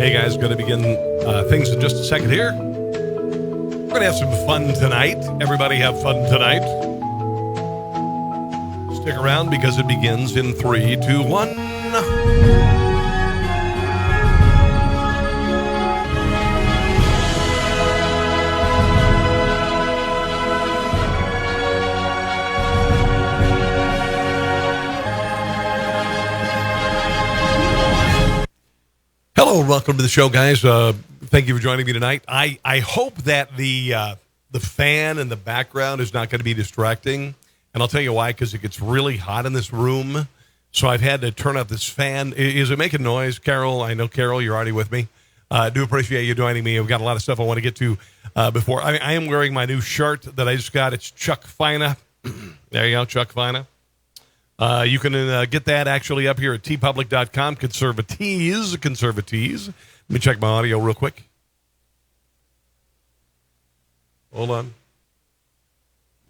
Hey guys, going to begin things in just a second here. We're going to have some fun tonight. Everybody have fun tonight. Stick around because it begins in 3, 2, 1. Hello, welcome to the show, guys. Thank you for joining me tonight. I hope that the fan in the background is not going to be distracting, and I'll tell you why, because it gets really hot in this room, so I've had to turn up this fan. Is it making noise, Carol? I know, Carol, you're already with me. I do appreciate you joining me. I've got a lot of stuff I want to get to before. I am wearing my new shirt that I just got. It's Chuck Fina. There you go, Chuck Fina. You can get that actually up here at tpublic.com. Conservatees. Let me check my audio real quick. Hold on.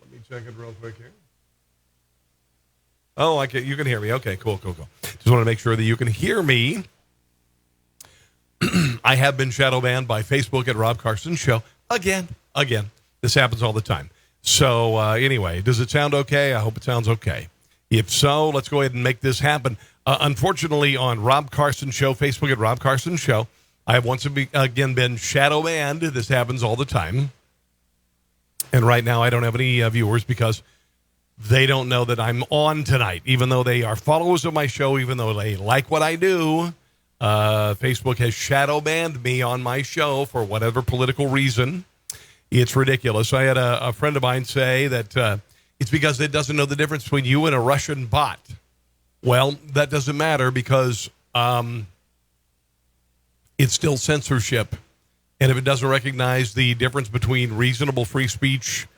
Let me check it real quick here. Oh, you can hear me. Okay, cool. Just want to make sure that you can hear me. I have been shadow banned by Facebook at Rob Carson Show. Again. This happens all the time. So anyway, does it sound okay? I hope it sounds okay. If so, let's go ahead and make this happen. Unfortunately, on Rob Carson Show, Facebook at Rob Carson Show, I have once again been shadow banned. This happens all the time. And right now, I don't have any viewers because they don't know that I'm on tonight, even though they are followers of my show, even though they like what I do. Facebook has shadow banned me on my show for whatever political reason. It's ridiculous. I had a friend of mine say that it's because it doesn't know the difference between you and a Russian bot. Well, that doesn't matter because it's still censorship. And if it doesn't recognize the difference between reasonable free speech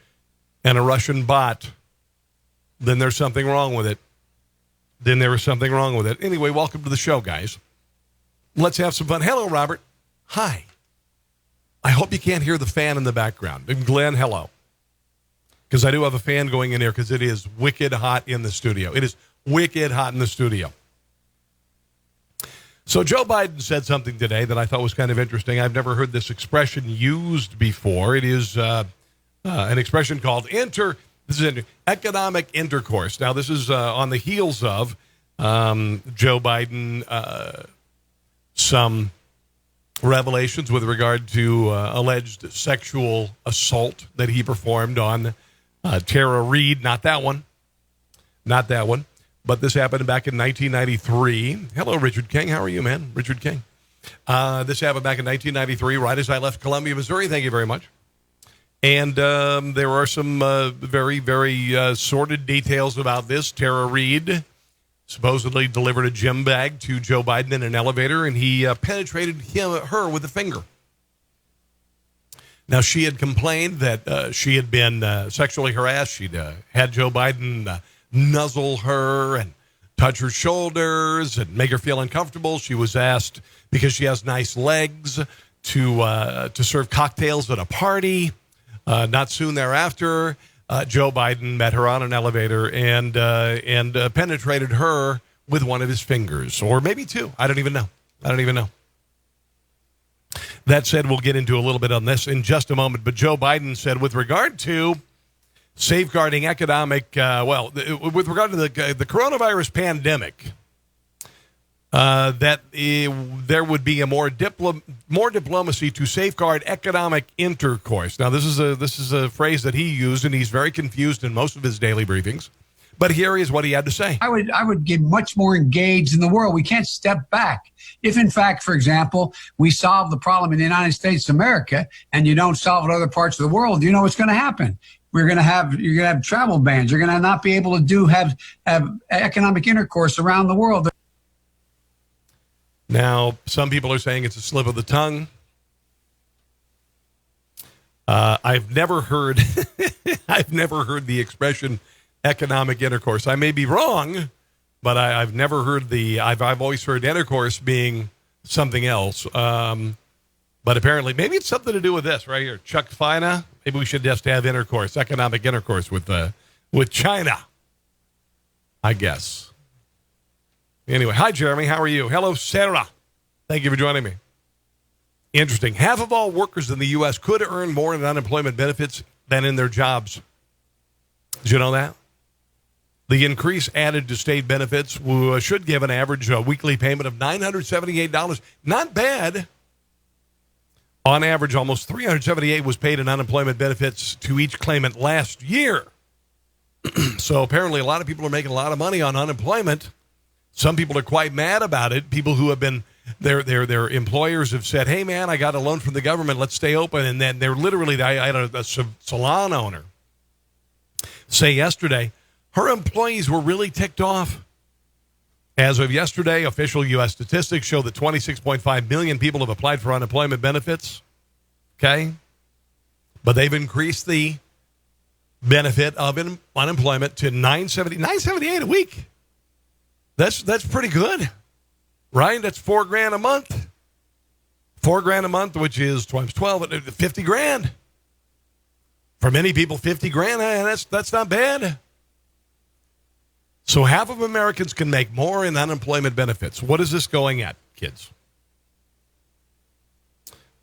and a Russian bot, then there's something wrong with it. Anyway, welcome to the show, guys. Let's have some fun. Hello, Robert. Hi. I hope you can't hear the fan in the background. And Glenn, hello. Because I do have a fan going in there because it is wicked hot in the studio. So Joe Biden said something today that I thought was kind of interesting. I've never heard this expression used before. It is an expression called economic intercourse. Now, this is on the heels of Joe Biden, some revelations with regard to alleged sexual assault that he performed on Tara Reid. Not that one. But this happened back in 1993. Hello, Richard King. How are you, man? Richard King. This happened back in 1993, right as I left Columbia, Missouri. Thank you very much. And there are some very, very sordid details about this. Tara Reid supposedly delivered a gym bag to Joe Biden in an elevator, and he penetrated her with a finger. Now, she had complained that she had been sexually harassed. She'd had Joe Biden nuzzle her and touch her shoulders and make her feel uncomfortable. She was asked, because she has nice legs, to serve cocktails at a party. Not soon thereafter, Joe Biden met her on an elevator and penetrated her with one of his fingers, or maybe two. I don't even know. That said, we'll get into a little bit on this in just a moment. But Joe Biden said with regard to safeguarding economic, with regard to the coronavirus pandemic, that there would be a more diplomacy to safeguard economic intercourse. Now, this is a phrase that he used, and he's very confused in most of his daily briefings. But here is what he had to say. I would get much more engaged in the world. We can't step back. If, in fact, for example, we solve the problem in the United States of America and you don't solve it in other parts of the world, you know what's going to happen. You're going to have travel bans. You're going to not be able to have economic intercourse around the world. Now, some people are saying it's a slip of the tongue. I've never heard the expression economic intercourse. I may be wrong, but I've never heard I've always heard intercourse being something else. But apparently, maybe it's something to do with this right here. Chuck Fina. Maybe we should just have intercourse, economic intercourse with China, I guess. Anyway, hi, Jeremy. How are you? Hello, Sarah. Thank you for joining me. Interesting. Half of all workers in the U.S. could earn more in unemployment benefits than in their jobs. Did you know that? The increase added to state benefits should give an average weekly payment of $978. Not bad. On average, almost $378 was paid in unemployment benefits to each claimant last year. So apparently a lot of people are making a lot of money on unemployment. Some people are quite mad about it. People who have been, their employers have said, hey, man, I got a loan from the government. Let's stay open. And then they're literally, I had a salon owner say yesterday, her employees were really ticked off. As of yesterday, official U.S. statistics show that 26.5 million people have applied for unemployment benefits. Okay? But they've increased the benefit of unemployment to $978 a week. That's pretty good, right? That's $4,000 a month. $4,000 a month, which is times 12, $50,000. For many people, $50,000, that's not bad. So half of Americans can make more in unemployment benefits. What is this going at, kids?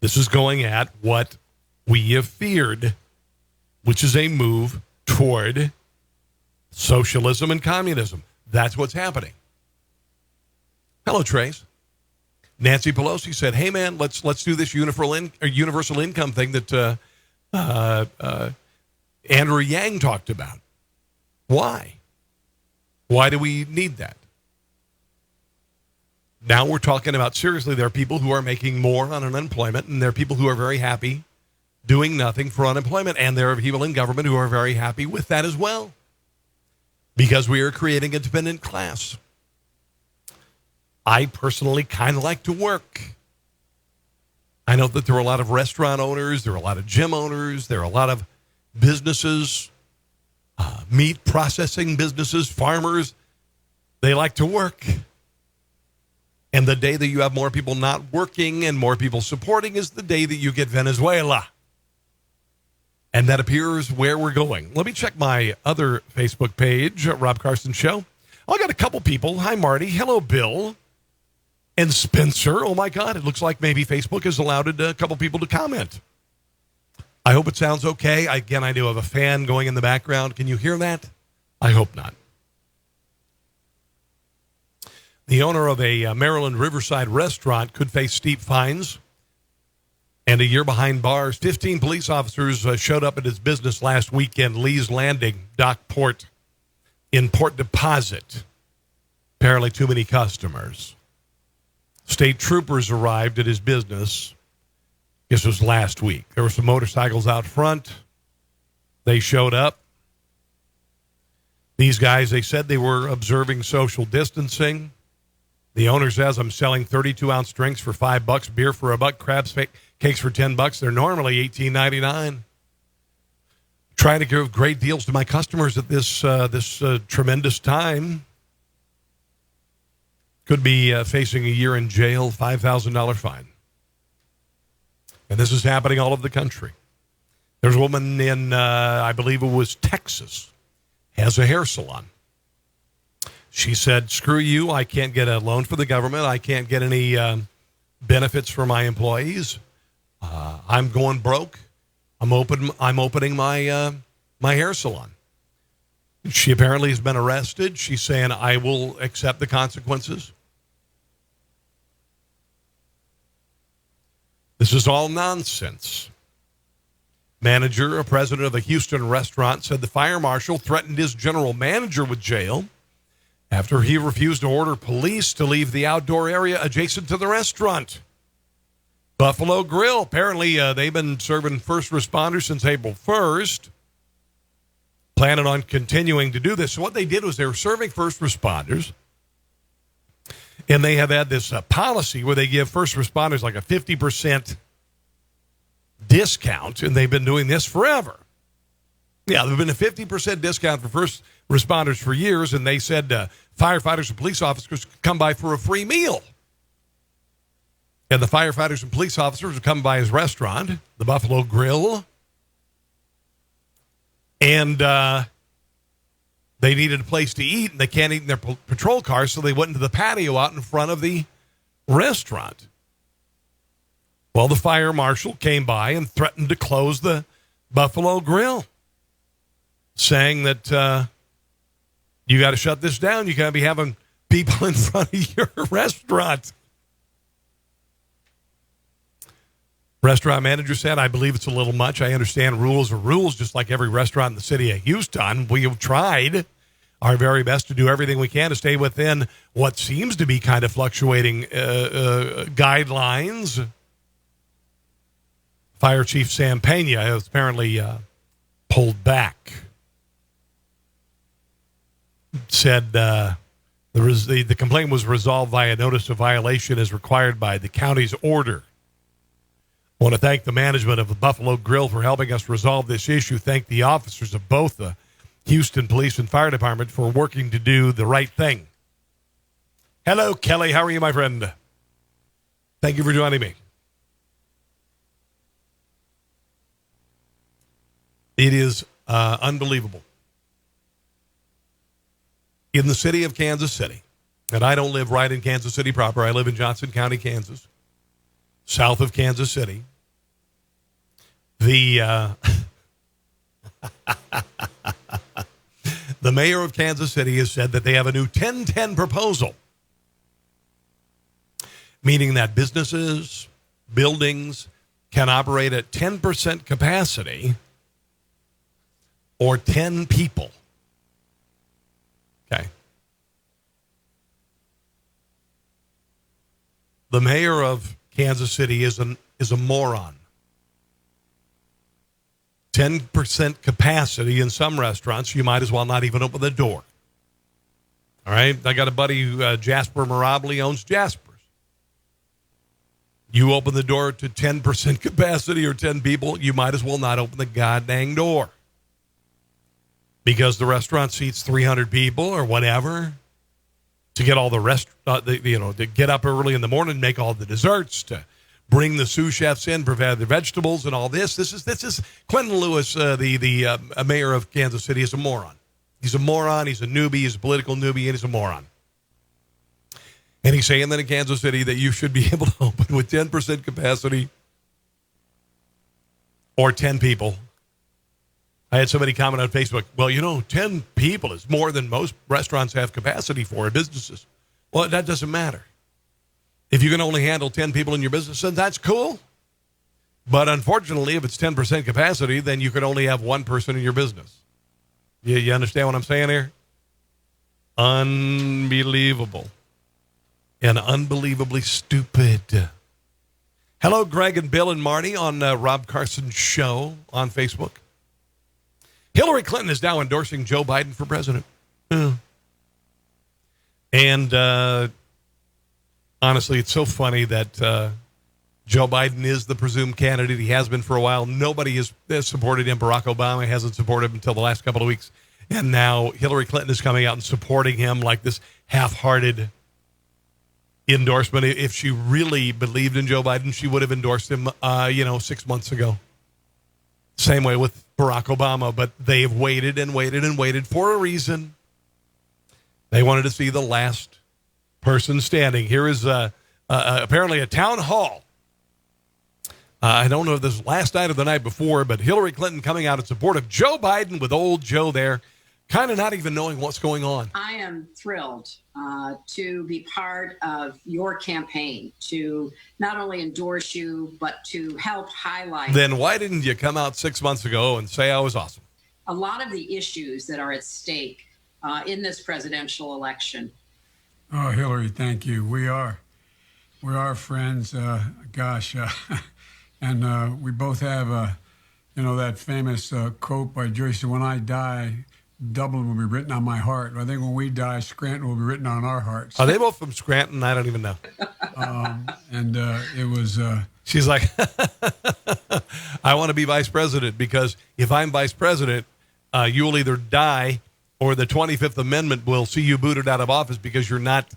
This is going at what we have feared, which is a move toward socialism and communism. That's what's happening. Hello, Trace. Nancy Pelosi said, hey, man, let's do this universal income thing that Andrew Yang talked about. Why? Why do we need that? Now we're talking about, seriously, there are people who are making more on unemployment, and there are people who are very happy doing nothing for unemployment, and there are people in government who are very happy with that as well, because we are creating a dependent class. I personally kind of like to work. I know that there are a lot of restaurant owners, there are a lot of gym owners, there are a lot of businesses, meat processing businesses, farmers. They like to work. And the day that you have more people not working and more people supporting is the day that you get Venezuela. And that appears where we're going. Let me check my other Facebook page, Rob Carson Show. I got a couple people. Hi, Marty. Hello, Bill. And Spencer. Oh, my God. It looks like maybe Facebook has allowed a couple people to comment. I hope it sounds okay. Again, I do have a fan going in the background. Can you hear that? I hope not. The owner of a Maryland Riverside restaurant could face steep fines and a year behind bars. 15 police officers showed up at his business last weekend, Lee's Landing, Dock Port, in Port Deposit. Apparently too many customers. State troopers arrived at his business. This was last week. There were some motorcycles out front. They showed up. These guys, they said they were observing social distancing. The owner says, I'm selling 32-ounce drinks for $5, beer for $1, crabs cakes for $10. They're normally $18.99. Trying to give great deals to my customers at this tremendous time. Could be facing a year in jail, $5,000 fine. And this is happening all over the country. There's a woman in, I believe it was Texas, has a hair salon. She said, screw you, I can't get a loan for the government. I can't get any benefits for my employees. I'm going broke. I'm opening my hair salon. She apparently has been arrested. She's saying, I will accept the consequences. This is all nonsense. A president of a Houston restaurant, said the fire marshal threatened his general manager with jail after he refused to order police to leave the outdoor area adjacent to the restaurant. Buffalo Grill, apparently they've been serving first responders since April 1st, planning on continuing to do this. So what they did was they were serving first responders, and they have had this policy where they give first responders like a 50% discount, and they've been doing this forever. Yeah, there's been a 50% discount for first responders for years, and they said firefighters and police officers could come by for a free meal. And the firefighters and police officers would come by his restaurant, the Buffalo Grill, and they needed a place to eat, and they can't eat in their patrol cars, so they went into the patio out in front of the restaurant. Well, the fire marshal came by and threatened to close the Buffalo Grill, saying that you got to shut this down. You can't be having people in front of your restaurant. Restaurant manager said, I believe it's a little much. I understand rules are rules, just like every restaurant in the city of Houston. We have tried our very best to do everything we can to stay within what seems to be kind of fluctuating guidelines. Fire Chief Sam Pena has apparently pulled back. Said the complaint was resolved via notice of violation as required by the county's order. I want to thank the management of the Buffalo Grill for helping us resolve this issue. Thank the officers of both the Houston Police and Fire Department for working to do the right thing. Hello, Kelly. How are you, my friend? Thank you for joining me. It is unbelievable. In the city of Kansas City, and I don't live right in Kansas City proper. I live in Johnson County, Kansas, south of Kansas City. The mayor of Kansas City has said that they have a new 10-10 proposal, meaning that businesses, buildings can operate at 10% capacity or 10 people. Okay. The mayor of Kansas City is a moron. 10% capacity in some restaurants, you might as well not even open the door. All right? I got a buddy, Jasper Mirabli, owns Jasper's. You open the door to 10% capacity or 10 people, you might as well not open the goddamn door. Because the restaurant seats 300 people or whatever, to get all to get up early in the morning, make all the desserts, to bring the sous chefs in, provide the vegetables and all this. This is Quentin Lewis, the mayor of Kansas City, is a moron. He's a moron. He's a newbie. He's a political newbie, and he's a moron. And he's saying that in Kansas City that you should be able to open with 10% capacity or 10 people. I had somebody comment on Facebook, well, 10 people is more than most restaurants have capacity for in businesses. Well, that doesn't matter. If you can only handle 10 people in your business, then that's cool. But unfortunately, if it's 10% capacity, then you can only have one person in your business. You understand what I'm saying here? Unbelievable. And unbelievably stupid. Hello, Greg and Bill and Marty on Rob Carson's show on Facebook. Hillary Clinton is now endorsing Joe Biden for president. And honestly, it's so funny that Joe Biden is the presumed candidate. He has been for a while. Nobody has supported him. Barack Obama hasn't supported him until the last couple of weeks. And now Hillary Clinton is coming out and supporting him like this half-hearted endorsement. If she really believed in Joe Biden, she would have endorsed him, 6 months ago. Same way with Barack Obama, but they've waited and waited and waited for a reason. They wanted to see the last person standing. Here is apparently a town hall. I don't know if this was last night or the night before, but Hillary Clinton coming out in support of Joe Biden with old Joe there, kind of not even knowing what's going on. I am thrilled to be part of your campaign, to not only endorse you, but to help highlight. Then why didn't you come out 6 months ago and say I was awesome? A lot of the issues that are at stake in this presidential election. Oh, Hillary, thank you. We are friends. And we both have, that famous quote by Joyce, when I die, Dublin will be written on my heart. I think when we die, Scranton will be written on our hearts. Are they both from Scranton? I don't even know. It was... She's like, I want to be vice president because if I'm vice president, you will either die or the 25th Amendment will see you booted out of office because you're not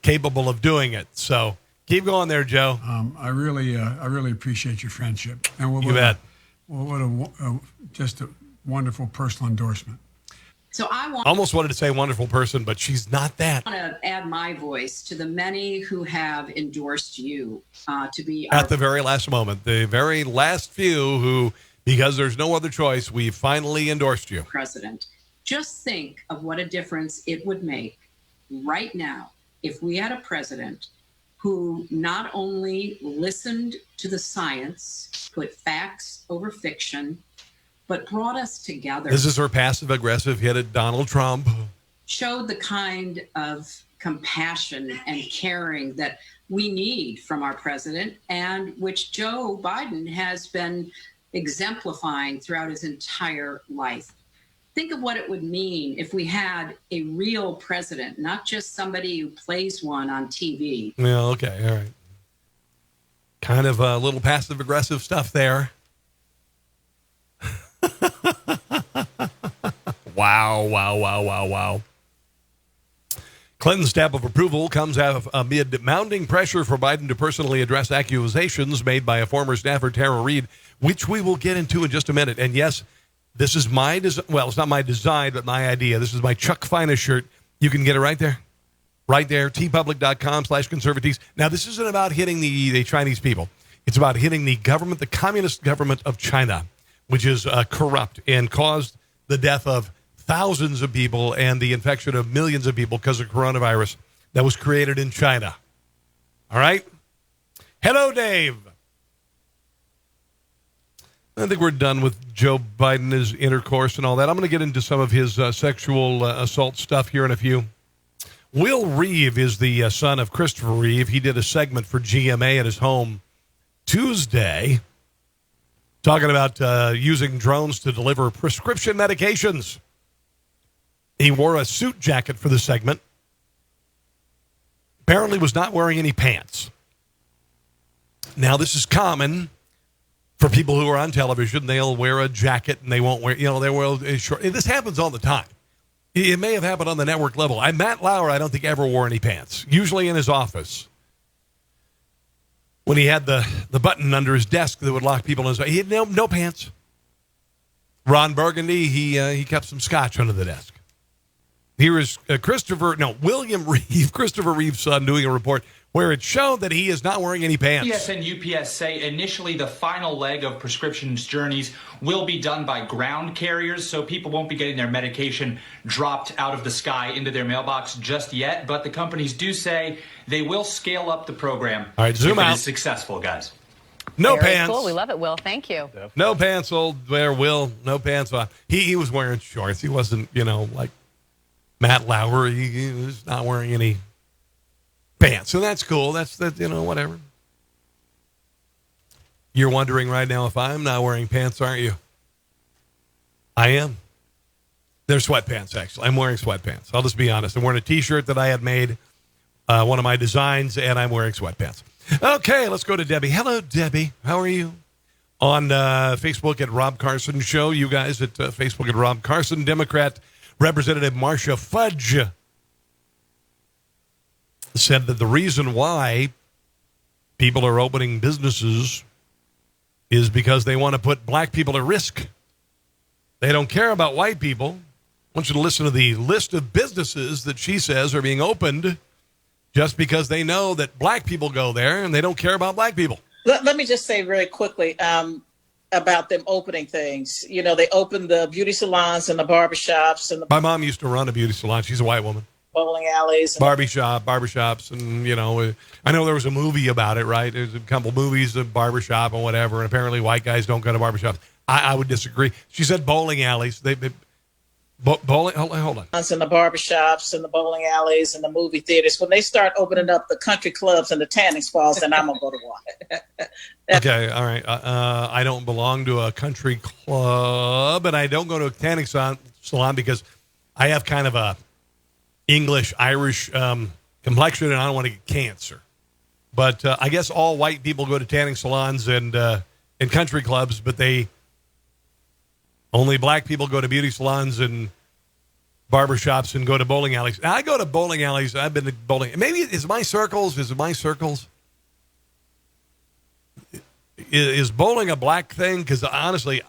capable of doing it. So keep going there, Joe. I really appreciate your friendship. And You bet. What a just a wonderful personal endorsement. So I want Almost wanted to say wonderful person, but she's not that. to add my voice to the many who have endorsed you to be At the very last moment, the very last few who, because there's no other choice, we finally endorsed you. president. Just think of what a difference it would make right now if we had a president who not only listened to the science, put facts over fiction, but brought us together. This is her passive-aggressive hit at Donald Trump. Showed the kind of compassion and caring that we need from our president, and which Joe Biden has been exemplifying throughout his entire life. Think of what it would mean if we had a real president, not just somebody who plays one on TV. Well, okay, all right. Kind of a little passive-aggressive stuff there. Wow. Clinton's stamp of approval comes amid mounting pressure for Biden to personally address accusations made by a former staffer, Tara Reid, which we will get into in just a minute. And yes, this is my design. Well, it's not my design, but my idea. This is my Chuck Finest shirt. You can get it right there. Right there, tpublic.com/conservatives. Now, this isn't about hitting the Chinese people. It's about hitting the government, the communist government of China, which is corrupt and caused the death of thousands of people and the infection of millions of people because of coronavirus that was created in China. All right? Hello, Dave. I think we're done with Joe Biden, his intercourse and all that. I'm going to get into some of his sexual assault stuff here in a few. Will Reeve is the son of Christopher Reeve. He did a segment for GMA at his home Tuesday talking about using drones to deliver prescription medications. He wore a suit jacket for the segment. Apparently was not wearing any pants. Now, this is common for people who are on television. They'll wear a jacket and they won't wear, they wear a short. This happens all the time. It may have happened on the network level. Matt Lauer, I don't think ever wore any pants, usually in his office. When he had the button under his desk that would lock people in his, he had no pants. Ron Burgundy, he kept some scotch under the desk. Here is William Reeve, Christopher Reeve's son, doing a report where it showed that he is not wearing any pants. UPS and UPS say initially the final leg of prescriptions journeys will be done by ground carriers, so people won't be getting their medication dropped out of the sky into their mailbox just yet. But the companies do say they will scale up the program. All right, zoom if out. it is successful, guys. No Very pants. cool. We love it, Will. Thank you. No pants, old there, Will. No pants on. He was wearing shorts. He wasn't, like Matt Lauer. He was not wearing any pants. So that's cool. That's whatever. You're wondering right now if I'm not wearing pants, aren't you? I am. They're sweatpants, actually. I'm wearing sweatpants. I'll just be honest. I'm wearing a T-shirt that I had made, one of my designs, and I'm wearing sweatpants. Okay, let's go to Debbie. Hello, Debbie. How are you? On Facebook at Rob Carson Show. You guys at Facebook at Rob Carson. Democrat Representative Marcia Fudge said that the reason why people are opening businesses is because they want to put black people at risk. They don't care about white people. I want you to listen to the list of businesses that she says are being opened just because they know that black people go there and they don't care about black people. Let me just say very quickly about them opening things. They opened the beauty salons and the barbershops. My mom used to run a beauty salon. She's a white woman. Bowling alleys. Barbershops. And, I know there was a movie about it, right? There's a couple movies of barbershop and whatever. And apparently white guys don't go to barbershops. I would disagree. She said bowling alleys. Bowling. Hold on. And the barbershops and the bowling alleys and the movie theaters. When they start opening up the country clubs and the tanning spas, then I'm going to go to one. Okay. All right. I don't belong to a country club and I don't go to a tanning salon because I have kind of a English, Irish complexion and I don't want to get cancer. But I guess all white people go to tanning salons and country clubs, but only black people go to beauty salons and barbershops and go to bowling alleys. Now, I go to bowling alleys. I've been to bowling. Maybe is my circles? Is bowling a black thing? Because honestly,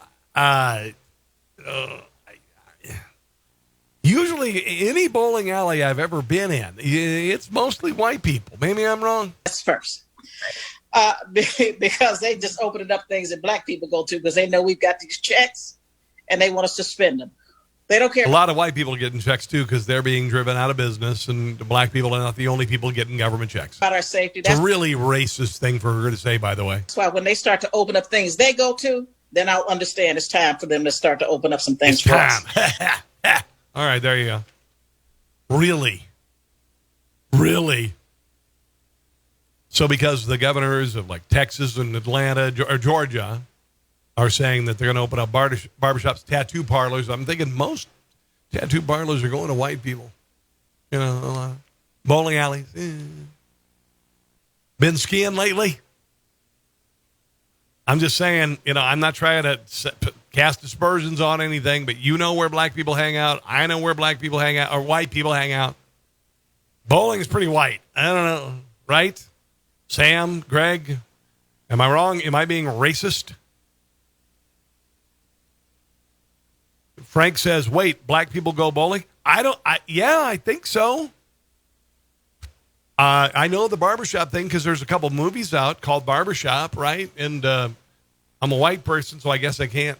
Usually, any bowling alley I've ever been in, it's mostly white people. Maybe I'm wrong. That's first. Because they just opening up things that black people go to because they know we've got these checks and they want us to spend them. They don't care. A lot of white people are getting checks, too, because they're being driven out of business, and the black people are not the only people getting government checks. About our safety. It's a really racist thing for her to say, by the way. That's why when they start to open up things they go to, then I'll understand it's time for them to start to open up some things for us. All right, there you go. Really? Really? So because the governors of like Texas and Atlanta or Georgia are saying that they're going to open up barbershops, tattoo parlors, I'm thinking most tattoo parlors are going to white people. You know, bowling alleys. Been skiing lately? I'm just saying, you know, I'm not trying to cast aspersions on anything, but you know where black people hang out. I know where black people hang out, or white people hang out. Bowling is pretty white. I don't know, right? Sam, Greg, am I wrong? Am I being racist? Frank says, wait, black people go bowling? I think so. I know the barbershop thing because there's a couple movies out called Barbershop, right? And I'm a white person, so I guess I can't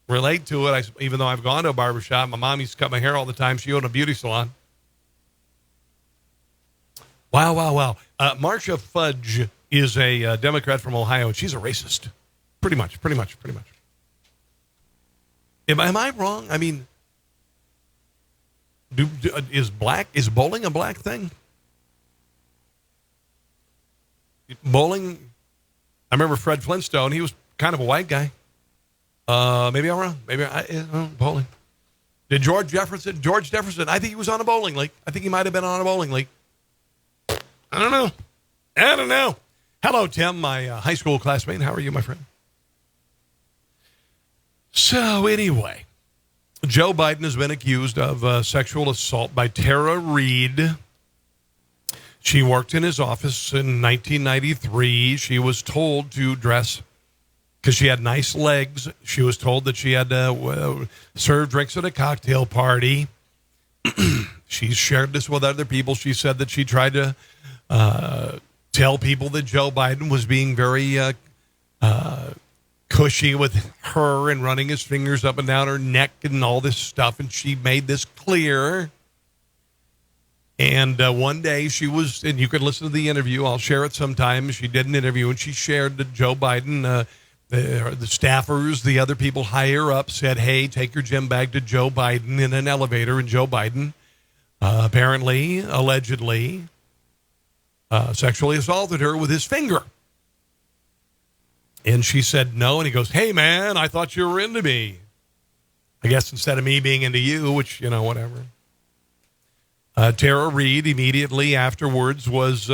relate to it, even though I've gone to a barbershop. My mom used to cut my hair all the time. She owned a beauty salon. Wow. Marcia Fudge is a Democrat from Ohio, and she's a racist. Pretty much. Am I wrong? I mean, is bowling a black thing? Bowling, I remember Fred Flintstone. He was kind of a white guy. Maybe I'm wrong. Bowling. Did George Jefferson, I think he was on a bowling league. I think he might have been on a bowling league. I don't know. Hello, Tim, my high school classmate. How are you, my friend? So anyway, Joe Biden has been accused of sexual assault by Tara Reid. She worked in his office in 1993. She was told to dress because she had nice legs. She was told that she had to serve drinks at a cocktail party. She shared this with other people. She said that she tried to tell people that Joe Biden was being very cushy with her and running his fingers up and down her neck and all this stuff. And she made this clear. And one day she was, and you can listen to the interview. I'll share it sometime. She did an interview and she shared that Joe Biden, the staffers, the other people higher up said, hey, take your gym bag to Joe Biden in an elevator. And Joe Biden allegedly sexually assaulted her with his finger. And she said no. And he goes, hey, man, I thought you were into me. I guess instead of me being into you, which, you know, whatever. Tara Reid immediately afterwards was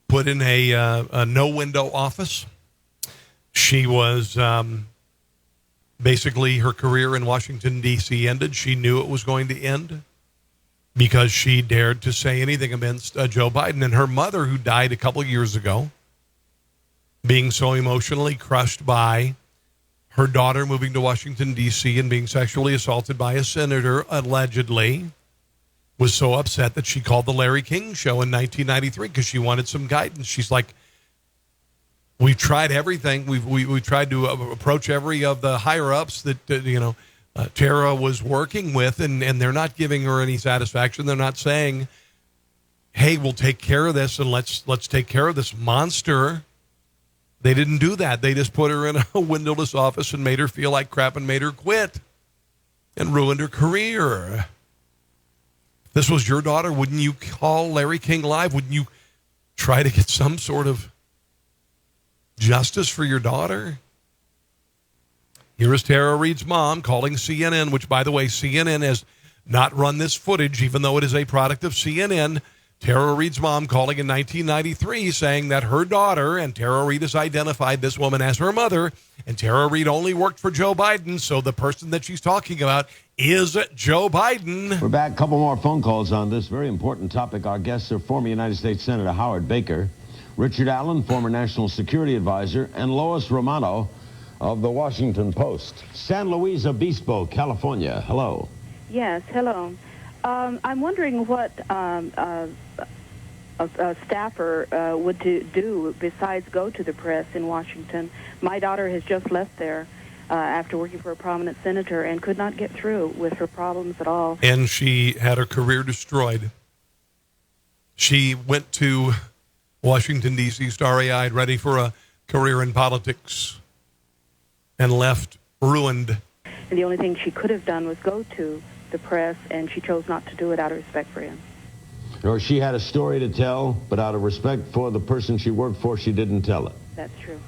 put in a no-window office. She was basically, her career in Washington, D.C. ended. She knew it was going to end because she dared to say anything against Joe Biden. And her mother, who died a couple years ago, being so emotionally crushed by her daughter moving to Washington, D.C. and being sexually assaulted by a senator, allegedly, was so upset that she called the Larry King Show in 1993 because she wanted some guidance. She's like, we've tried everything. We've tried to approach every of the higher-ups that, Tara was working with, and they're not giving her any satisfaction. They're not saying, hey, we'll take care of this, and let's take care of this monster. They didn't do that. They just put her in a windowless office and made her feel like crap and made her quit and ruined her career. If this was your daughter, wouldn't you call Larry King Live? Wouldn't you try to get some sort of justice for your daughter? Here is Tara Reid's mom calling CNN, which, by the way, CNN has not run this footage, even though it is a product of CNN. Tara Reid's mom calling in 1993 saying that her daughter, and Tara Reid has identified this woman as her mother, and Tara Reid only worked for Joe Biden, so the person that she's talking about is Joe Biden. We're back. A couple more phone calls on this very important topic. Our guests are former United States Senator Howard Baker, Richard Allen, former National Security Advisor, and Lois Romano of the Washington Post. San Luis Obispo, California. Hello. Yes, hello. I'm wondering what a staffer would do besides go to the press in Washington. My daughter has just left there after working for a prominent senator and could not get through with her problems at all. And she had her career destroyed. She went to Washington, D.C., starry-eyed, ready for a career in politics, and left ruined. And the only thing she could have done was go to the press, and she chose not to do it out of respect for him. Or she had a story to tell, but out of respect for the person she worked for, she didn't tell it. That's true.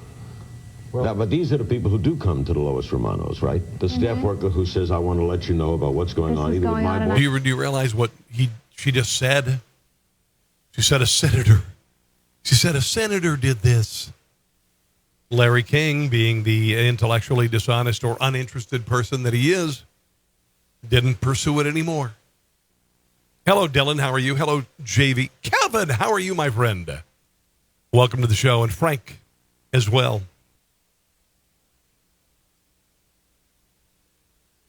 Well, now, but these are the people who do come to the Lois Romanos, right? The staff worker who says, I want to let you know about what's going on, even with my boy. Do you realize what she just said? She said a senator. She said a senator did this. Larry King, being the intellectually dishonest or uninterested person that he is, didn't pursue it anymore. Hello, Dylan. How are you? Hello, JV. Kevin, how are you, my friend? Welcome to the show. And Frank as well.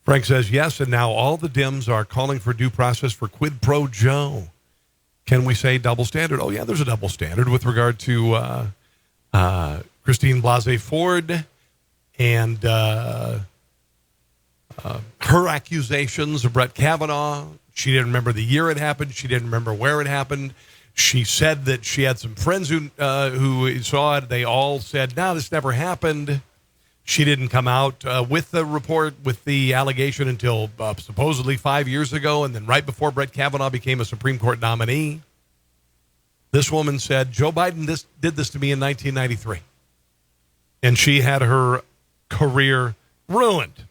Frank says, yes, and now all the Dems are calling for due process for quid pro Joe. Can we say double standard? Oh, yeah, there's a double standard with regard to Christine Blasey Ford and her accusations of Brett Kavanaugh. She didn't remember the year it happened. She didn't remember where it happened. She said that she had some friends who saw it. They all said, no, this never happened. She didn't come out with the report, with the allegation until supposedly 5 years ago, and then right before Brett Kavanaugh became a Supreme Court nominee. This woman said, Joe Biden did this to me in 1993. And she had her career ruined.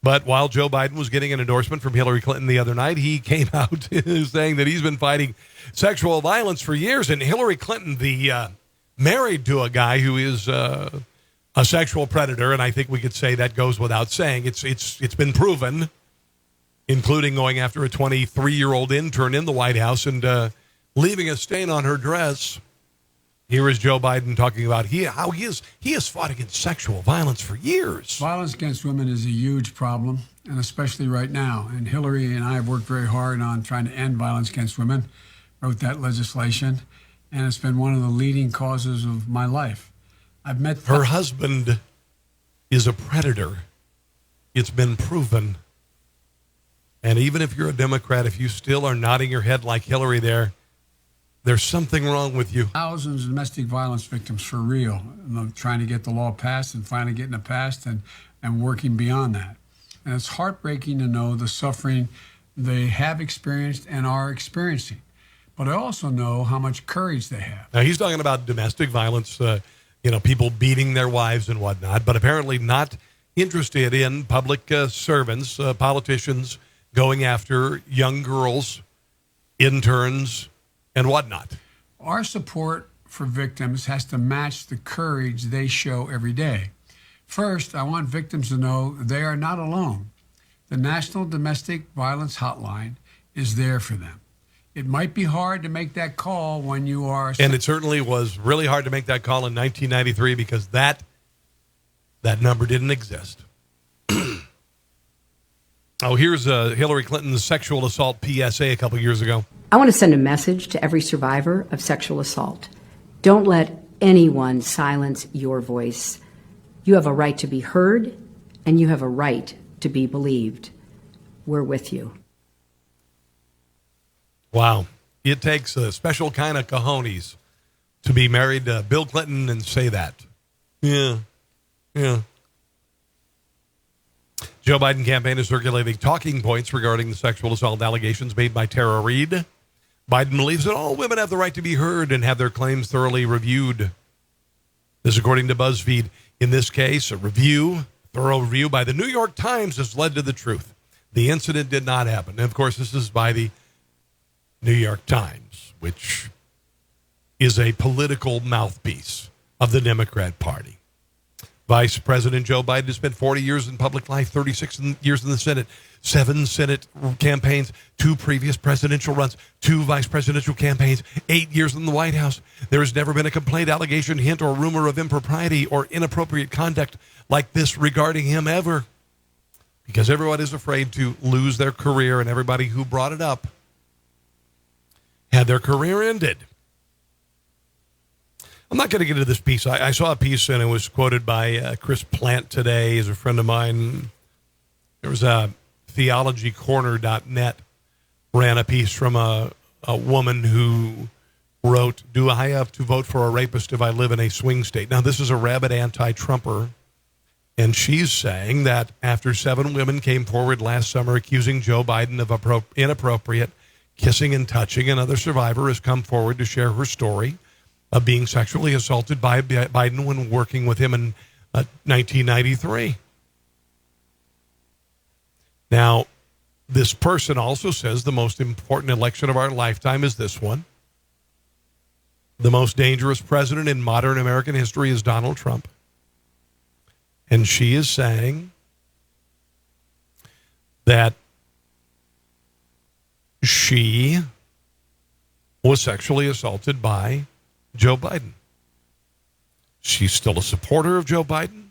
But while Joe Biden was getting an endorsement from Hillary Clinton the other night, he came out saying that he's been fighting sexual violence for years. And Hillary Clinton, married to a guy who is a sexual predator, and I think we could say that goes without saying. It's been proven, including going after a 23-year-old intern in the White House and leaving a stain on her dress. Here is Joe Biden talking about how he has fought against sexual violence for years. Violence against women is a huge problem, and especially right now. And Hillary and I have worked very hard on trying to end violence against women, wrote that legislation, and it's been one of the leading causes of my life. I've met her husband is a predator. It's been proven. And even if you're a Democrat, if you still are nodding your head like Hillary there's something wrong with you. Thousands of domestic violence victims for real. And trying to get the law passed and finally getting it passed and working beyond that. And it's heartbreaking to know the suffering they have experienced and are experiencing. But I also know how much courage they have. Now, he's talking about domestic violence, people beating their wives and whatnot, but apparently not interested in public servants, politicians going after young girls, interns, and whatnot. Our support for victims has to match the courage they show every day. First, I want victims to know they are not alone. The National Domestic Violence Hotline is there for them. It might be hard to make that call when you are... And it certainly was really hard to make that call in 1993 because that number didn't exist. Oh, here's Hillary Clinton's sexual assault PSA a couple years ago. I want to send a message to every survivor of sexual assault. Don't let anyone silence your voice. You have a right to be heard, and you have a right to be believed. We're with you. Wow. It takes a special kind of cojones to be married to Bill Clinton and say that. Yeah. Joe Biden campaign is circulating talking points regarding the sexual assault allegations made by Tara Reid. Biden believes that all women have the right to be heard and have their claims thoroughly reviewed. This, according to BuzzFeed. In this case, a thorough review by the New York Times has led to the truth. The incident did not happen. And of course, this is by the New York Times, which is a political mouthpiece of the Democrat Party. Vice President Joe Biden has spent 40 years in public life, 36 years in the Senate, 7 Senate campaigns, 2 previous presidential runs, 2 vice presidential campaigns, 8 years in the White House. There has never been a complaint, allegation, hint, or rumor of impropriety or inappropriate conduct like this regarding him ever. because everyone is afraid to lose their career, and everybody who brought it up had their career ended. I'm not going to get into this piece. I saw a piece, and it was quoted by Chris Plant today. He's a friend of mine. There was a theologycorner.net ran a piece from a woman who wrote, "Do I have to vote for a rapist if I live in a swing state?" Now, this is a rabid anti-Trumper, and she's saying that after 7 women came forward last summer accusing Joe Biden of inappropriate kissing and touching, another survivor has come forward to share her story of being sexually assaulted by Biden when working with him in 1993. Now, this person also says the most important election of our lifetime is this one. The most dangerous president in modern American history is Donald Trump. And she is saying that she was sexually assaulted by Joe Biden. She's still a supporter of Joe Biden.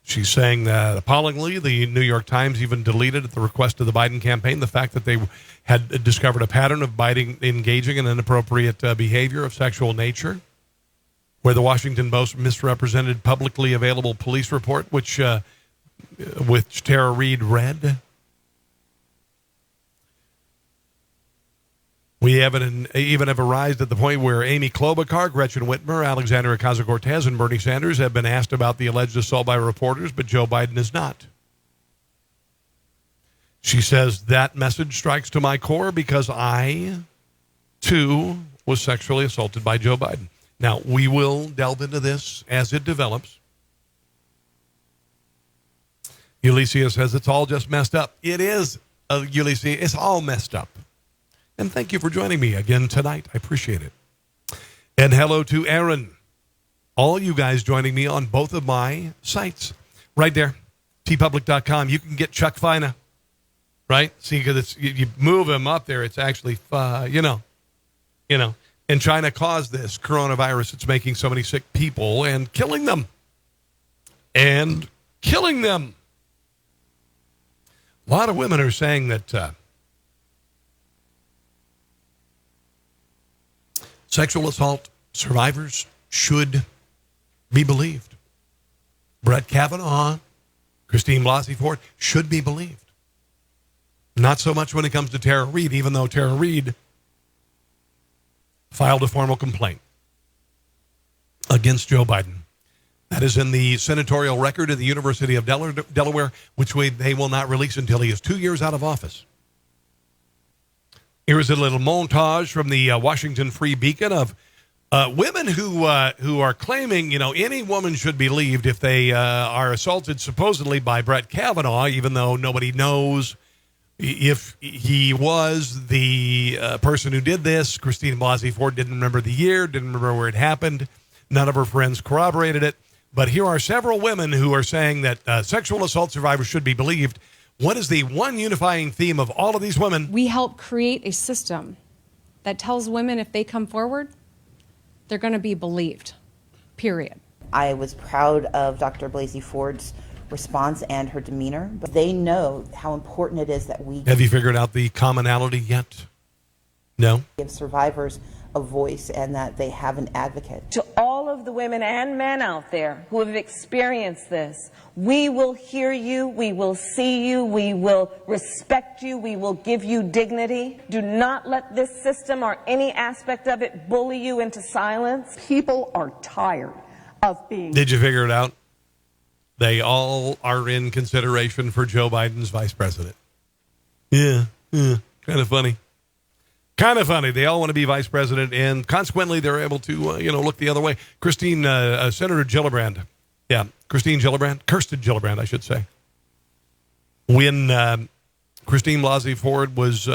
She's saying that appallingly, the New York Times even deleted at the request of the Biden campaign the fact that they had discovered a pattern of Biden engaging in inappropriate behavior of sexual nature, where the Washington Post misrepresented publicly available police report, which Tara Reid read. We even have arrived at the point where Amy Klobuchar, Gretchen Whitmer, Alexandria Ocasio-Cortez, and Bernie Sanders have been asked about the alleged assault by reporters, but Joe Biden is not. She says, that message strikes to my core because I, too, was sexually assaulted by Joe Biden. Now, we will delve into this as it develops. Ulysses says it's all just messed up. It is, Ulysses. It's all messed up. And thank you for joining me again tonight. I appreciate it. And hello to Aaron. All you guys joining me on both of my sites. Right there, tpublic.com. You can get Chuck Fina. Right? See, because you move him up there, it's actually, and trying to cause this coronavirus. It's making so many sick people and killing them. A lot of women are saying that sexual assault survivors should be believed. Brett Kavanaugh, Christine Blasey Ford should be believed. Not so much when it comes to Tara Reid, even though Tara Reid filed a formal complaint against Joe Biden. That is in the senatorial record of the University of Delaware, which they will not release until he is 2 years out of office. Here is a little montage from the Washington Free Beacon of women who are claiming, any woman should be believed if they are assaulted supposedly by Brett Kavanaugh, even though nobody knows if he was the person who did this. Christine Blasey Ford didn't remember the year, didn't remember where it happened. None of her friends corroborated it. But here are several women who are saying that sexual assault survivors should be believed. What is the one unifying theme of all of these women? We help create a system that tells women if they come forward, they're going to be believed, period. I was proud of Dr. Blasey Ford's response and her demeanor, but they know how important it is that we... Have you figured out the commonality yet? No? ...give survivors a voice and that they have an advocate. To all of the women and men out there who have experienced this, we will hear you, we will see you, we will respect you, we will give you dignity. Do not let this system or any aspect of it bully you into silence. People are tired of being... Did you figure it out? They all are in consideration for Joe Biden's vice president. Yeah, kind of funny. Kind of funny. They all want to be vice president, and consequently, they're able to, look the other way. Senator Gillibrand. Yeah, Kirsten Gillibrand, I should say. When Christine Blasey Ford was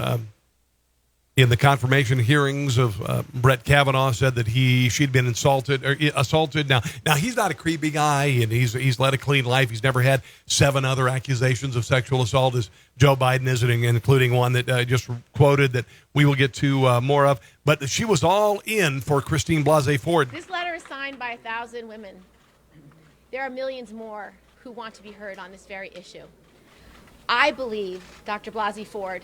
in the confirmation hearings of Brett Kavanaugh, said that she'd been assaulted. Now he's not a creepy guy, and he's led a clean life. He's never had 7 other accusations of sexual assault as Joe Biden is, including one that just quoted that we will get to more of. But she was all in for Christine Blasey Ford. This letter is signed by 1,000 women. There are millions more who want to be heard on this very issue. I believe Dr. Blasey Ford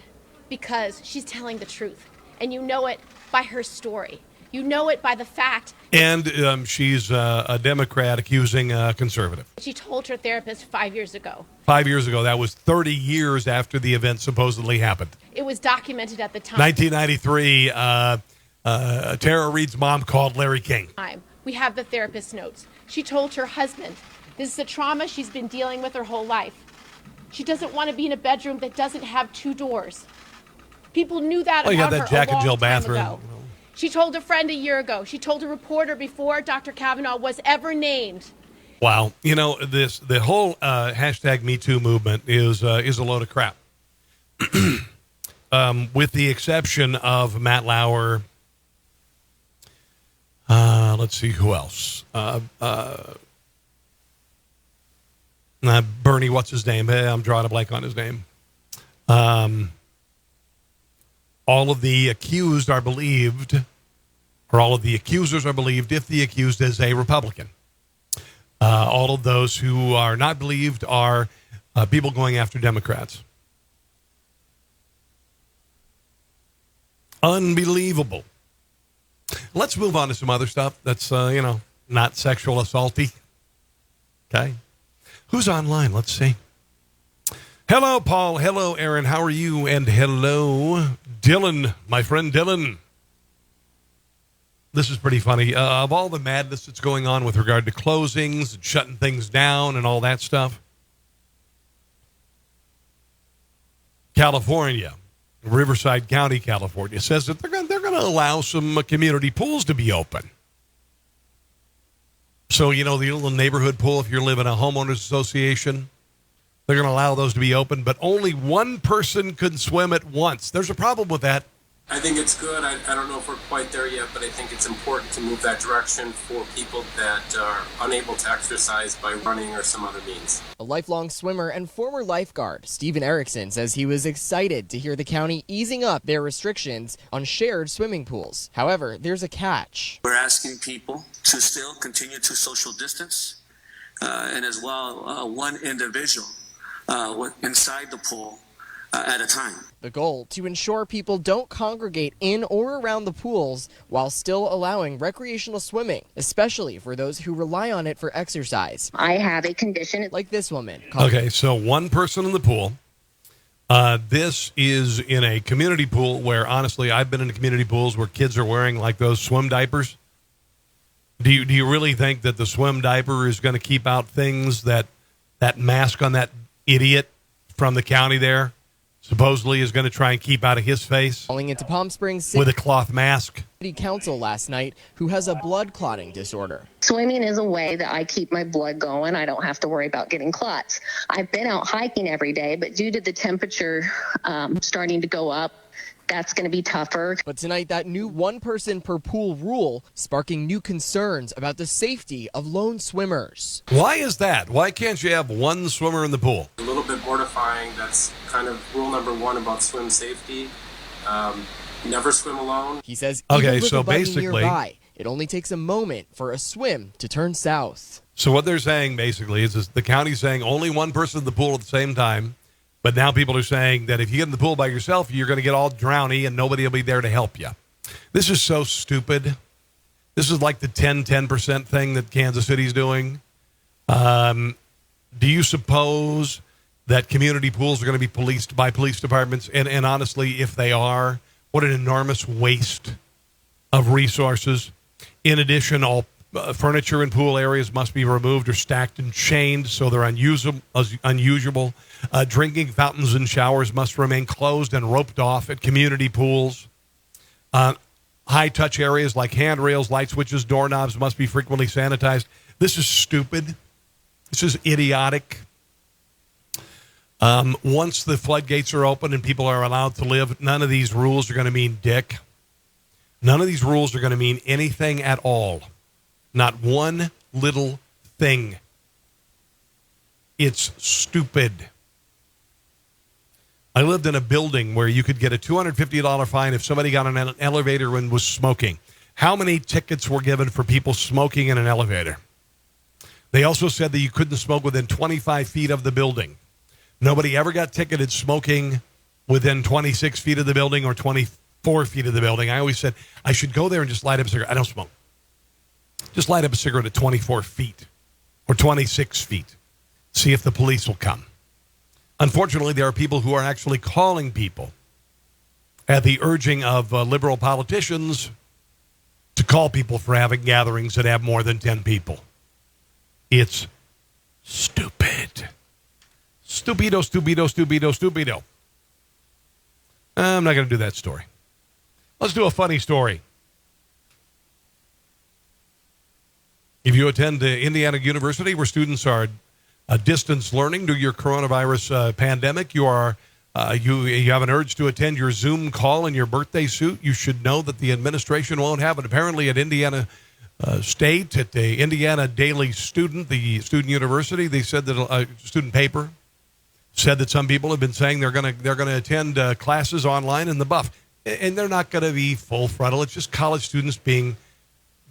because she's telling the truth. And you know it by her story. You know it by the fact. And she's a Democrat accusing a conservative. She told her therapist 5 years ago. 5 years ago. That was 30 years after the event supposedly happened. It was documented at the time. 1993, Tara Reid's mom called Larry King. We have the therapist's notes. She told her husband, this is a trauma she's been dealing with her whole life. She doesn't want to be in a bedroom that doesn't have 2 doors. People knew that about her a long time ago. You got that Jack and Jill bathroom. She told a friend a year ago. She told a reporter before Dr. Kavanaugh was ever named. Wow. You know, the whole hashtag Me Too movement is a load of crap. With the exception of Matt Lauer. Let's see who else. Bernie, what's his name? I'm drawing a blank on his name. All of the accused are believed, or all of the accusers are believed if the accused is a Republican. All of those who are not believed are people going after Democrats. Unbelievable. Let's move on to some other stuff that's, not sexual assaulty. Okay. Who's online? Let's see. Hello, Paul. Hello, Aaron. How are you? And hello, Dylan, my friend Dylan. This is pretty funny. Of all the madness that's going on with regard to closings and shutting things down and all that stuff, California, Riverside County, California, says that they're going to allow some community pools to be open. So, the little neighborhood pool, if you're living in a homeowners association, they're going to allow those to be open, but only one person can swim at once. There's a problem with that. I think it's good. I don't know if we're quite there yet, but I think it's important to move that direction for people that are unable to exercise by running or some other means. A lifelong swimmer and former lifeguard, Steven Erickson, says he was excited to hear the county easing up their restrictions on shared swimming pools. However, there's a catch. We're asking people to still continue to social distance and as well one individual inside the pool at a time. The goal, to ensure people don't congregate in or around the pools while still allowing recreational swimming, especially for those who rely on it for exercise. I have a condition. Like this woman. Okay, so one person in the pool. This is in a community pool where, honestly, I've been in community pools where kids are wearing like those swim diapers. Do you really think that the swim diaper is going to keep out things that mask on that idiot from the county there supposedly is going to try and keep out of his face? Calling into Palm Springs with a cloth mask. City Council last night, who has a blood clotting disorder. Swimming is a way that I keep my blood going. I don't have to worry about getting clots. I've been out hiking every day, but due to the temperature starting to go up, that's going to be tougher. But tonight, that new one person per pool rule sparking new concerns about the safety of lone swimmers. Why is that? Why can't you have one swimmer in the pool? A little bit mortifying. That's kind of rule number one about swim safety. Never swim alone. He says, okay, so basically, nearby, it only takes a moment for a swim to turn south. So what they're saying basically is the county's saying only one person in the pool at the same time. But now people are saying that if you get in the pool by yourself, you're going to get all drowny and nobody will be there to help you. This is so stupid. This is like the 10% thing that Kansas City's doing. Do you suppose that community pools are going to be policed by police departments? And honestly, if they are, what an enormous waste of resources. In addition, all furniture in pool areas must be removed or stacked and chained so they're unusable. Drinking fountains and showers must remain closed and roped off at community pools. High-touch areas like handrails, light switches, doorknobs must be frequently sanitized. This is stupid. This is idiotic. Once the floodgates are open and people are allowed to live, none of these rules are going to mean dick. None of these rules are going to mean anything at all. Not one little thing. It's stupid. I lived in a building where you could get a $250 fine if somebody got on an elevator and was smoking. How many tickets were given for people smoking in an elevator? They also said that you couldn't smoke within 25 feet of the building. Nobody ever got ticketed smoking within 26 feet of the building or 24 feet of the building. I always said I should go there and just light up a cigarette. I don't smoke. Just light up a cigarette at 24 feet or 26 feet. See if the police will come. Unfortunately, there are people who are actually calling people at the urging of liberal politicians to call people for having gatherings that have more than 10 people. It's stupid. Stupido, stupido, stupido, stupido. I'm not going to do that story. Let's do a funny story. If you attend Indiana University, where students are distance learning due to your coronavirus pandemic, you have an urge to attend your Zoom call in your birthday suit, you should know that the administration won't have it. Apparently at Indiana State, at the Indiana Daily Student, the student university, they said that student paper said that some people have been saying they're going to attend classes online in the buff, and they're not going to be full frontal. It's just college students being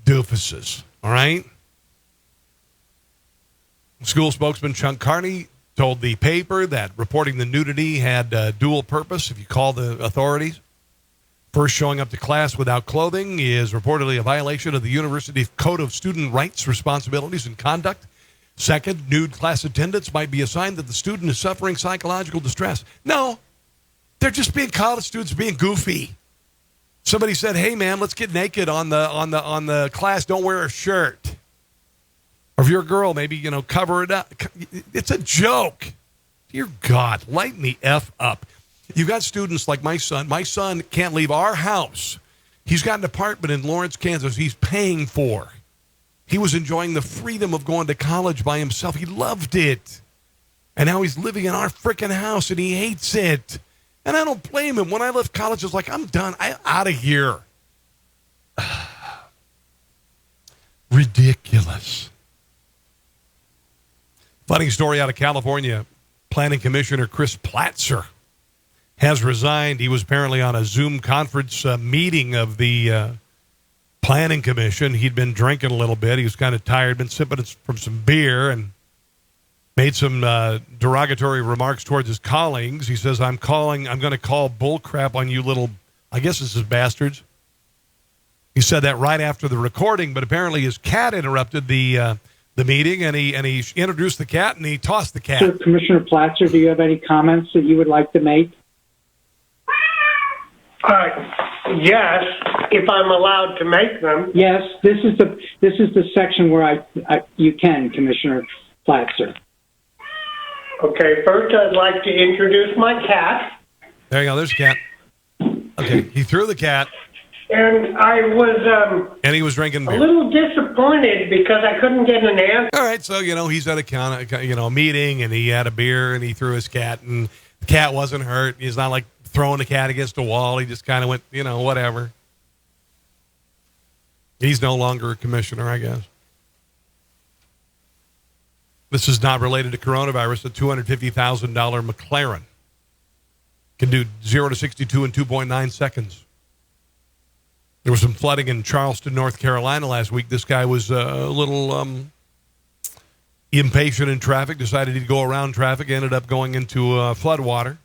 doofuses. All right. School spokesman Chuck Carney told the paper that reporting the nudity had dual purpose. If you call the authorities, first, showing up to class without clothing is reportedly a violation of the university's Code of Student Rights, Responsibilities, and Conduct. Second, nude class attendance might be a sign that the student is suffering psychological distress. No, they're just being college students being goofy. Somebody said, "Hey, man, let's get naked on the class. Don't wear a shirt." Or if you're a girl, maybe, cover it up. It's a joke. Dear God, lighten the F up. You've got students like my son. My son can't leave our house. He's got an apartment in Lawrence, Kansas he's paying for. He was enjoying the freedom of going to college by himself. He loved it. And now he's living in our freaking house, and he hates it. And I don't blame him. When I left college, I was like, I'm done. I'm out of here. Ridiculous. Funny story out of California. Planning Commissioner Chris Platzer has resigned. He was apparently on a Zoom conference meeting of the Planning Commission. He'd been drinking a little bit. He was kind of tired, been sipping from some beer, and made some derogatory remarks towards his colleagues. He says, I'm going to call bull crap on you little, I guess this is bastards. He said that right after the recording, but apparently his cat interrupted the meeting, and he introduced the cat, and he tossed the cat. So, Commissioner Platzer, do you have any comments that you would like to make? Yes, if I'm allowed to make them. Yes, this is the section where you can, Commissioner Platzer. Okay, first I'd like to introduce my cat. There you go. There's a cat. Okay, he threw the cat. And I was and he was drinking beer. A little disappointed because I couldn't get an answer. All right, so he's at a meeting, and he had a beer, and he threw his cat, and the cat wasn't hurt. He's not like throwing the cat against a wall. He just kind of went, whatever. He's no longer a commissioner, I guess. This is not related to coronavirus. A $250,000 McLaren can do 0 to 62 in 2.9 seconds. There was some flooding in Charleston, North Carolina last week. This guy was a little impatient in traffic, decided he'd go around traffic, ended up going into flood water.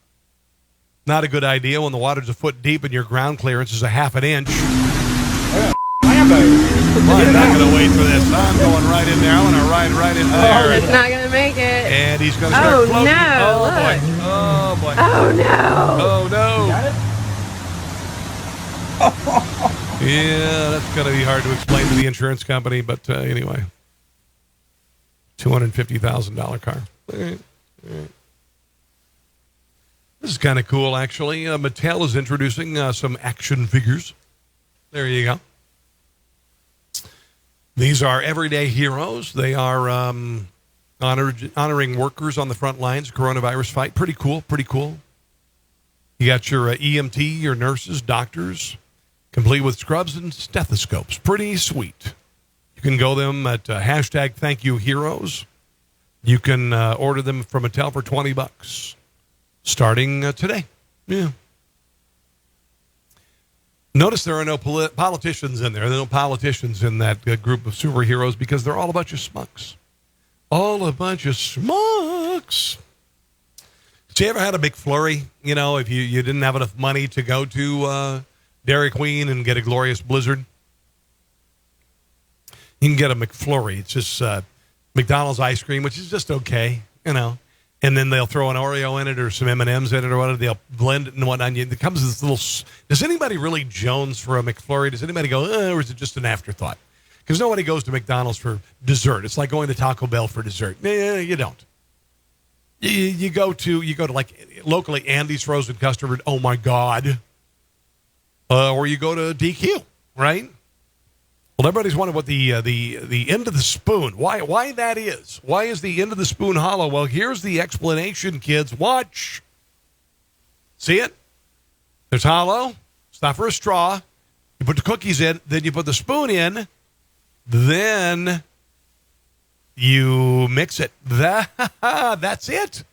Not a good idea when the water's a foot deep and your ground clearance is a half an inch. I'm not going to wait for this. I'm going right in there. I'm going to ride right in there. It's not going to make it. And he's going to start floating. No, Oh, boy. Oh, no. Oh, no. Yeah, that's going to be hard to explain to the insurance company, but anyway. $250,000 car. All right. This is kind of cool, actually. Mattel is introducing some action figures. There you go. These are everyday heroes. They are honoring workers on the front lines, coronavirus fight. Pretty cool, pretty cool. You got your EMT, your nurses, doctors, complete with scrubs and stethoscopes. Pretty sweet. You can go them at hashtag Thank You Heroes. You can order them from Mattel for $20 starting today. Yeah. Notice there are no politicians in there. There are no politicians in that group of superheroes because they're all a bunch of schmucks. All a bunch of schmucks. So you ever had a McFlurry? You know, if you didn't have enough money to go to Dairy Queen and get a glorious Blizzard, you can get a McFlurry. It's just McDonald's ice cream, which is just okay, you know. And then they'll throw an Oreo in it or some M&Ms in it or whatever. They'll blend it and whatnot. It comes with this little... Does anybody really Jones for a McFlurry? Does anybody go, or is it just an afterthought? Because nobody goes to McDonald's for dessert. It's like going to Taco Bell for dessert. You don't. You go to like locally Andy's frozen custard. Oh my God. Or you go to DQ, right? Well, everybody's wondering what the end of the spoon. Why that is? Why is the end of the spoon hollow? Well, here's the explanation, kids. Watch. See it? There's hollow. It's not for a straw. You put the cookies in, then you put the spoon in, then you mix it. That's it.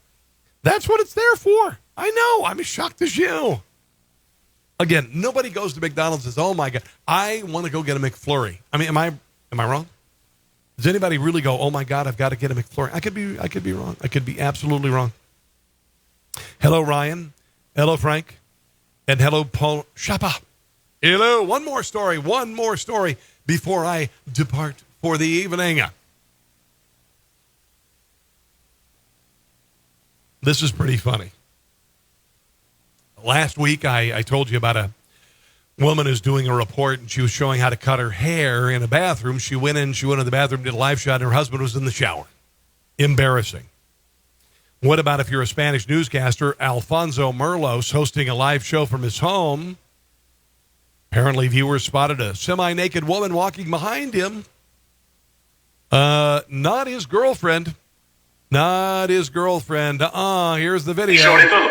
That's what it's there for. I know. I'm as shocked as you. Again, nobody goes to McDonald's and says, "Oh my God, I want to go get a McFlurry." I mean, am I wrong? Does anybody really go, "Oh my God, I've got to get a McFlurry"? I could be wrong. I could be absolutely wrong. Hello, Ryan. Hello, Frank. And hello, Paul Shapa. Hello. One more story before I depart for the evening. This is pretty funny. Last week, I told you about a woman who's doing a report, and she was showing how to cut her hair in a bathroom. She went into the bathroom, did a live shot, and her husband was in the shower. Embarrassing. What about if you're a Spanish newscaster, Alfonso Merlos, hosting a live show from his home? Apparently, viewers spotted a semi-naked woman walking behind him. Not his girlfriend. Not his girlfriend. Here's the video.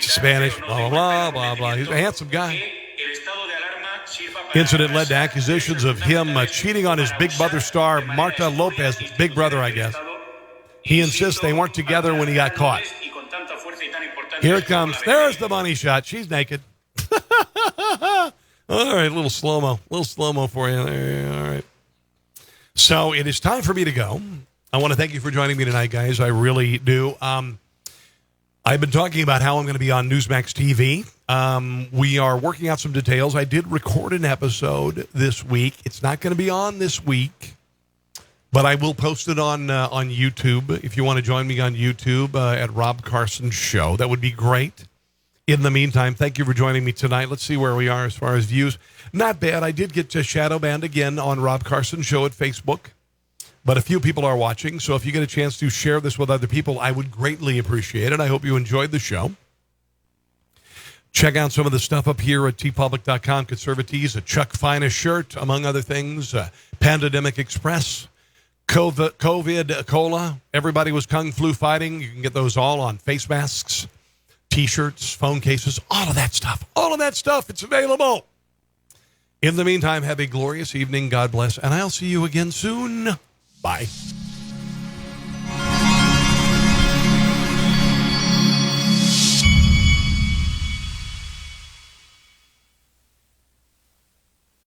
Spanish, blah, blah, blah, blah. He's a handsome guy. Incident led to accusations of him cheating on his Big Brother star, Marta Lopez, Big Brother, I guess. He insists they weren't together when he got caught. Here it comes. There's the money shot. She's naked. All right, a little slow-mo for you. All right. So it is time for me to go. I want to thank you for joining me tonight, guys. I really do. I've been talking about how I'm going to be on Newsmax TV. We are working out some details. I did record an episode this week. It's not going to be on this week, but I will post it on YouTube. If you want to join me on YouTube at Rob Carson Show, that would be great. In the meantime, thank you for joining me tonight. Let's see where we are as far as views. Not bad. I did get to shadow banned again on Rob Carson Show at Facebook. But a few people are watching, so if you get a chance to share this with other people, I would greatly appreciate it. I hope you enjoyed the show. Check out some of the stuff up here at tpublic.com. Conservatees, a Chuck Finest shirt, among other things. Pandemic Express, COVID Cola. Everybody was Kung Flu fighting. You can get those all on face masks, T-shirts, phone cases, all of that stuff. All of that stuff, it's available. In the meantime, have a glorious evening. God bless, and I'll see you again soon. Bye.